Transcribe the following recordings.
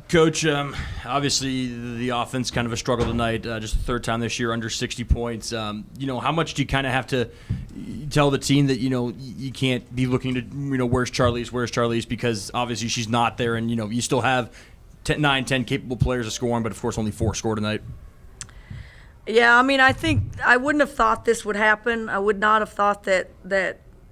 Coach, obviously the offense kind of a struggle tonight. Just the third time this year under 60 points. How much do you kind of have to tell the team that you can't be looking to where's Charlize, because obviously she's not there, and you still have 10 capable players of scoring, but of course only 4 score tonight. Yeah, I think I wouldn't have thought this would happen. I would not have thought that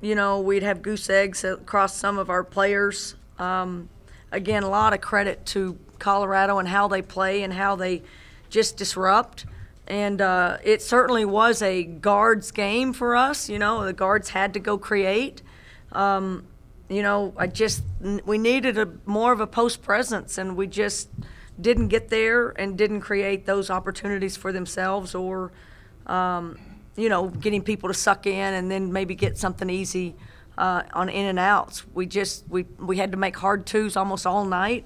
we'd have goose eggs across some of our players. Again, a lot of credit to Colorado and how they play and how they just disrupt. And it certainly was a guards game for us. The guards had to go create. We needed more of a post presence, and we just didn't get there and didn't create those opportunities for themselves, or getting people to suck in and then maybe get something easy on in and outs. We had to make hard twos almost all night,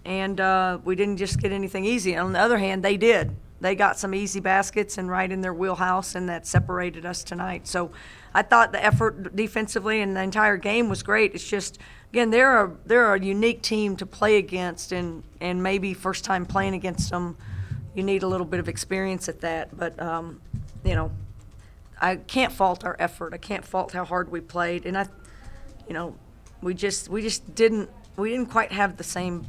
and we didn't just get anything easy. On the other hand, they did. They got some easy baskets and right in their wheelhouse, and that separated us tonight. So I thought the effort defensively and the entire game was great. It's just, again, they're a unique team to play against, and maybe first time playing against them, you need a little bit of experience at that. But I can't fault our effort. I can't fault how hard we played, and we just didn't quite have the same.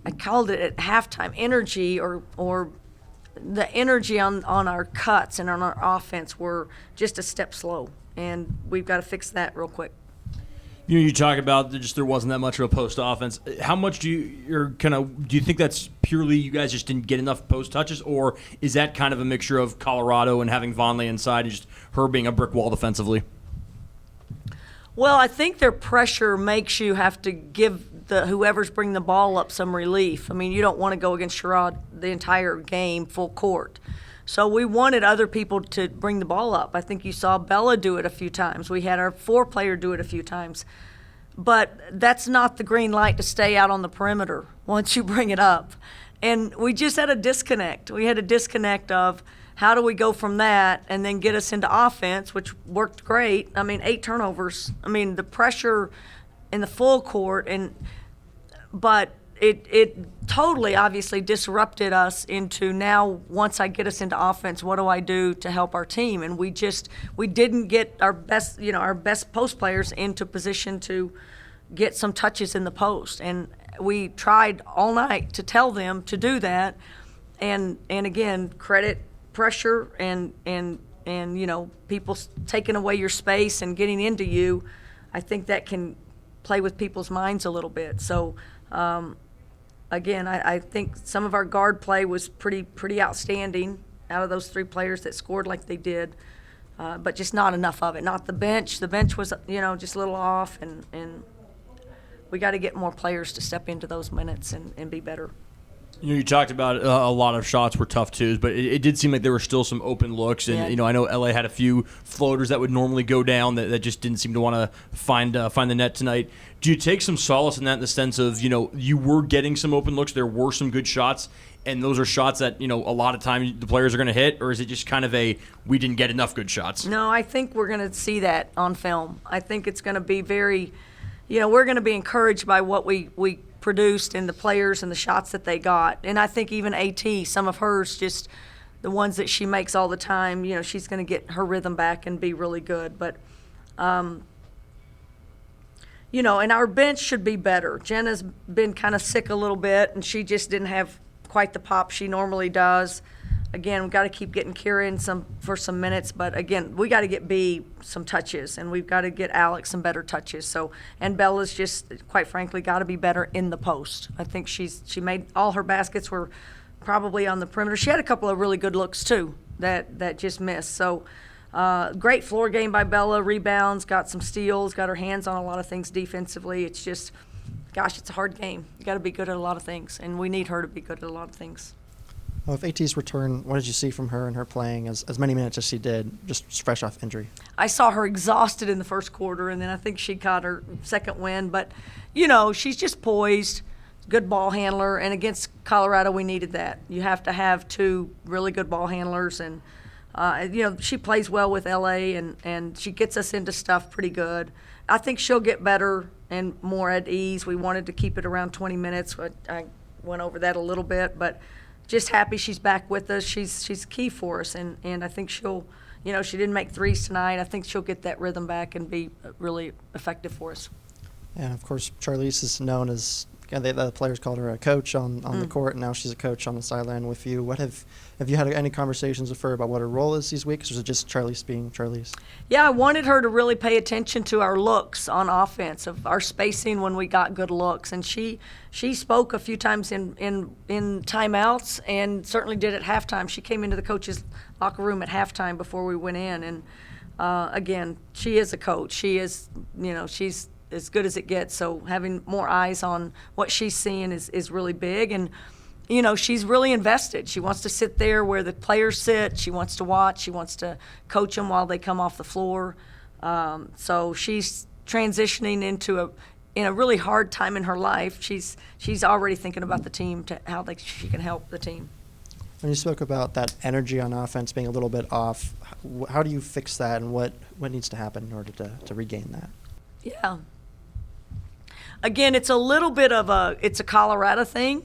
I called it at halftime energy, or the energy on our cuts and on our offense were just a step slow, and we've got to fix that real quick. You talk about just there wasn't that much of a post offense. How much do you think that's purely you guys just didn't get enough post touches, or is that kind of a mixture of Colorado and having Vonleh inside and just her being a brick wall defensively? Well, I think their pressure makes you have to give whoever's bringing the ball up some relief. You don't want to go against Sherrod the entire game full court. So we wanted other people to bring the ball up. I think you saw Bella do it a few times. We had our 4-player do it a few times. But that's not the green light to stay out on the perimeter once you bring it up. And we just had a disconnect. We had a disconnect of how do we go from that and then get us into offense, which worked great. 8 turnovers. The pressure in the full court, but it totally obviously disrupted us into now once I get us into offense, what do I do to help our team? And we didn't get our best post players into position to get some touches in the post. And we tried all night to tell them to do that. And again, credit pressure and people taking away your space and getting into you. I think that can play with people's minds a little bit. So again, I think some of our guard play was pretty outstanding out of those 3 players that scored like they did, but just not enough of it. Not the bench. The bench was just a little off, and we got to get more players to step into those minutes and be better. You talked about a lot of shots were tough twos, but it did seem like there were still some open looks. And, I know LA had a few floaters that would normally go down that just didn't seem to want to find the net tonight. Do you take some solace in that in the sense of, you were getting some open looks, there were some good shots, and those are shots that, a lot of times the players are going to hit, or is it just kind of we didn't get enough good shots? No, I think we're going to see that on film. I think it's going to be very, we're going to be encouraged by what we produced and the players and the shots that they got. And I think even AT, some of hers, just the ones that she makes all the time, she's going to get her rhythm back and be really good. But, and our bench should be better. Jenna's been kind of sick a little bit, and she just didn't have quite the pop she normally does. Again, we've got to keep getting Kira in for some minutes, but again, we got to get B some touches, and we've got to get Alex some better touches. So, and Bella's just, quite frankly, got to be better in the post. I think she made all her baskets were probably on the perimeter. She had a couple of really good looks too that just missed. So, great floor game by Bella. Rebounds, got some steals, got her hands on a lot of things defensively. It's just, gosh, it's a hard game. You got to be good at a lot of things, and we need her to be good at a lot of things. Well, with AT's return, what did you see from her and her playing as many minutes as she did, just fresh off injury? I saw her exhausted in the first quarter, and then I think she caught her second win. But, she's just poised, good ball handler, and against Colorado we needed that. You have to have 2 really good ball handlers, and, she plays well with LA, and she gets us into stuff pretty good. I think she'll get better and more at ease. We wanted to keep it around 20 minutes. I went over that a little bit, but just happy she's back with us. She's key for us, and I think she'll, she didn't make threes tonight. I think she'll get that rhythm back and be really effective for us. And of course, Charlize is known as, the players called her a coach on the court, and now she's a coach on the sideline with you. What have you had any conversations with her about what her role is these weeks, or is it just Charlize being Charlize? Yeah, I wanted her to really pay attention to our looks on offense, of our spacing when we got good looks, and she spoke a few times in timeouts, and certainly did at halftime. She came into the coach's locker room at halftime before we went in, and again, she is a coach. She is, she's as good as it gets. So having more eyes on what she's seeing is really big. And, she's really invested. She wants to sit there where the players sit. She wants to watch. She wants to coach them while they come off the floor. So she's transitioning in a really hard time in her life. She's already thinking about the team, to how she can help the team. When you spoke about that energy on offense being a little bit off, how do you fix that, and what needs to happen in order to regain that? Yeah. Again, it's a little bit of it's a Colorado thing.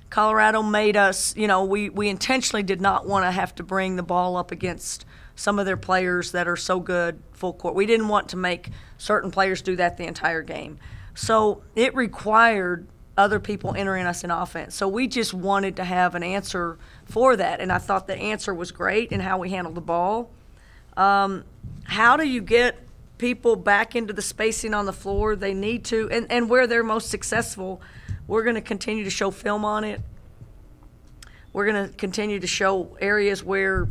Colorado made us, we intentionally did not want to have to bring the ball up against some of their players that are so good full court. We didn't want to make certain players do that the entire game. So it required other people entering us in offense. So we just wanted to have an answer for that, and I thought the answer was great in how we handled the ball. How do you get people back into the spacing on the floor? They need to, and where they're most successful, we're going to continue to show film on it. We're going to continue to show areas where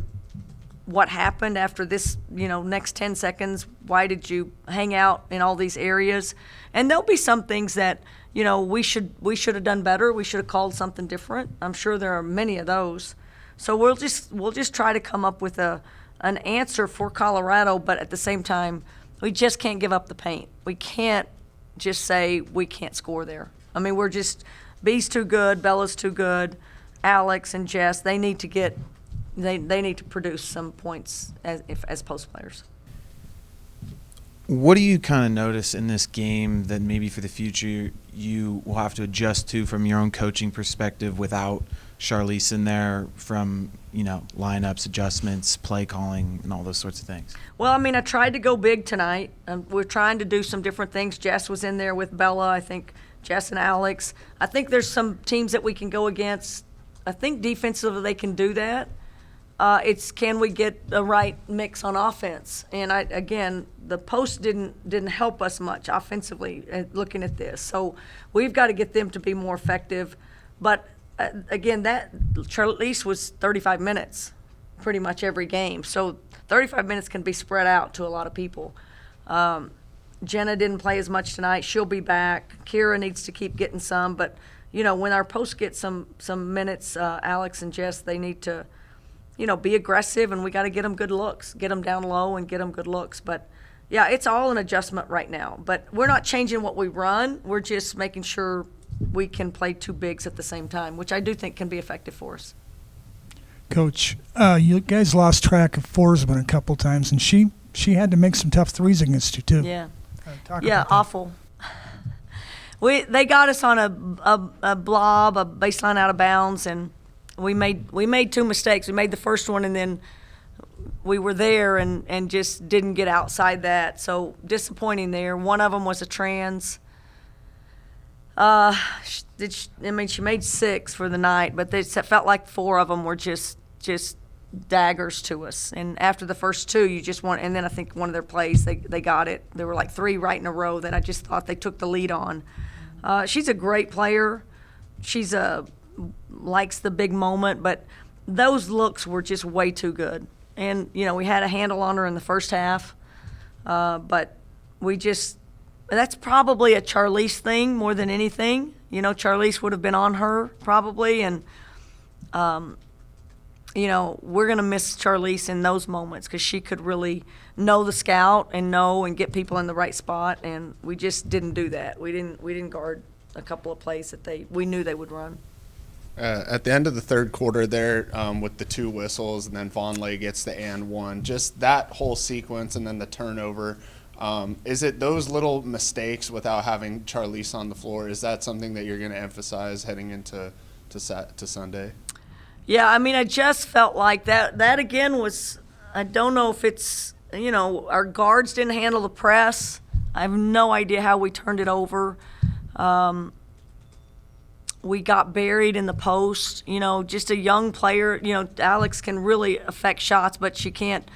what happened after this, next 10 seconds, why did you hang out in all these areas? And there'll be some things that, we should have done better. We should have called something different. I'm sure there are many of those. So we'll just try to come up with an answer for Colorado, but at the same time, we just can't give up the paint. We can't just say we can't score there. I mean, B's too good, Bella's too good, Alex and Jess, they need to produce some points as post players. What do you kind of notice in this game that maybe for the future you will have to adjust to from your own coaching perspective without Charlize in there, from lineups, adjustments, play calling, and all those sorts of things? Well, I tried to go big tonight. We're trying to do some different things. Jess was in there with Bella, I think Jess and Alex. I think there's some teams that we can go against. I think defensively they can do that. It's, can we get the right mix on offense? And again, the post didn't help us much offensively looking at this. So we've got to get them to be more effective. But again, that Charlize was 35 minutes pretty much every game. So 35 minutes can be spread out to a lot of people. Jenna didn't play as much tonight. She'll be back. Kira needs to keep getting some. But, when our posts get some minutes, Alex and Jess, they need to, be aggressive, and we got to get them good looks, get them down low and get them good looks. But, yeah, it's all an adjustment right now. But we're not changing what we run. We're just making sure we can play two bigs at the same time, which I do think can be effective for us. Coach, you guys lost track of Forsman a couple times, and she had to make some tough threes against you too. Yeah, Yeah, awful. They got us on a blob, a baseline out of bounds, and we made two mistakes. We made the first one, and then we were there and just didn't get outside that. So disappointing there. One of them was a trans. She made 6 for the night, but it felt like 4 of them were just daggers to us. And after the first 2, you just want, and then I think one of their plays, they got it. There were like 3 right in a row that I just thought they took the lead on. She's a great player. She's likes the big moment, but those looks were just way too good. And, we had a handle on her in the first half, but that's probably a Charlize thing more than anything. Charlize would have been on her probably, and we're going to miss Charlize in those moments because she could really know the scout and get people in the right spot, and we just didn't do that. We didn't guard a couple of plays that we knew they would run. At the end of the third quarter there, with the 2 whistles, and then Vonleh gets the and one, just that whole sequence, and then the turnover. Is it those little mistakes without having Charlize on the floor? Is that something that you're going to emphasize heading into to Sunday? Yeah, I mean, I just felt like that again was, I don't know if it's, our guards didn't handle the press. I have no idea how we turned it over. We got buried in the post. Just a young player. Alex can really affect shots, but she can't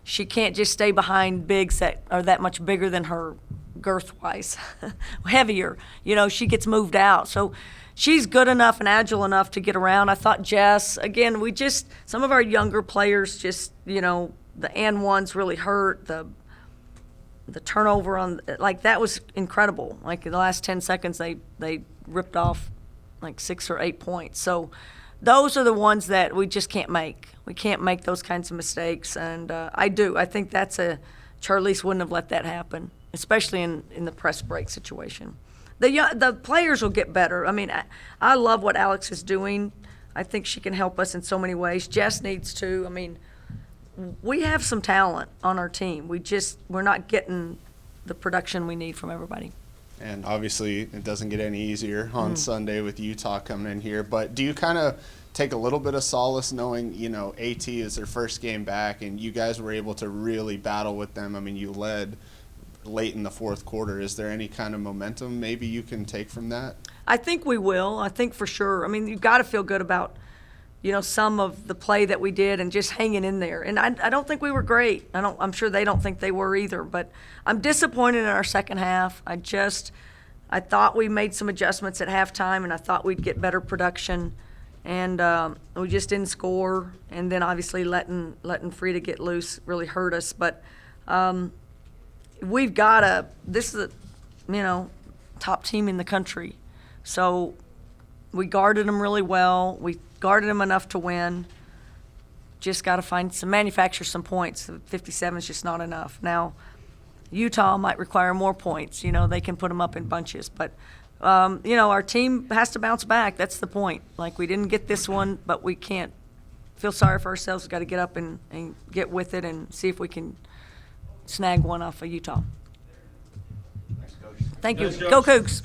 just stay behind bigs that are that much bigger than her girth-wise, heavier. She gets moved out. So she's good enough and agile enough to get around. I thought Jess, again, some of our younger players just, the and ones really hurt. The turnover that was incredible. Like in the last 10 seconds, they ripped off like 6 or 8 points. So those are the ones that we just can't make. We can't make those kinds of mistakes. And I think Charlize wouldn't have let that happen, especially in the press break situation. The players will get better. I mean, I love what Alex is doing. I think she can help us in so many ways. Jess needs to. I mean, we have some talent on our team. We're not getting the production we need from everybody. And obviously it doesn't get any easier on Sunday with Utah coming in here. But do you kind of take a little bit of solace knowing, AT is their first game back and you guys were able to really battle with them? I mean, you led late in the fourth quarter. Is there any kind of momentum maybe you can take from that? I think we will. I think for sure. I mean, you've got to feel good about, some of the play that we did and just hanging in there. And I don't think we were great. I'm sure they don't think they were either. But I'm disappointed in our second half. I thought we made some adjustments at halftime, and I thought we'd get better production. And we just didn't score. And then obviously letting Frida get loose really hurt us. But we've got this is a, top team in the country. So we guarded them really well. We guarded them enough to win. Just got to manufacture some points. 57 is just not enough. Now, Utah might require more points. They can put them up in bunches. But, our team has to bounce back. That's the point. Like, we didn't get this one, but we can't feel sorry for ourselves. We've got to get up and get with it and see if we can snag one off of Utah. Thank you. Go Cougs.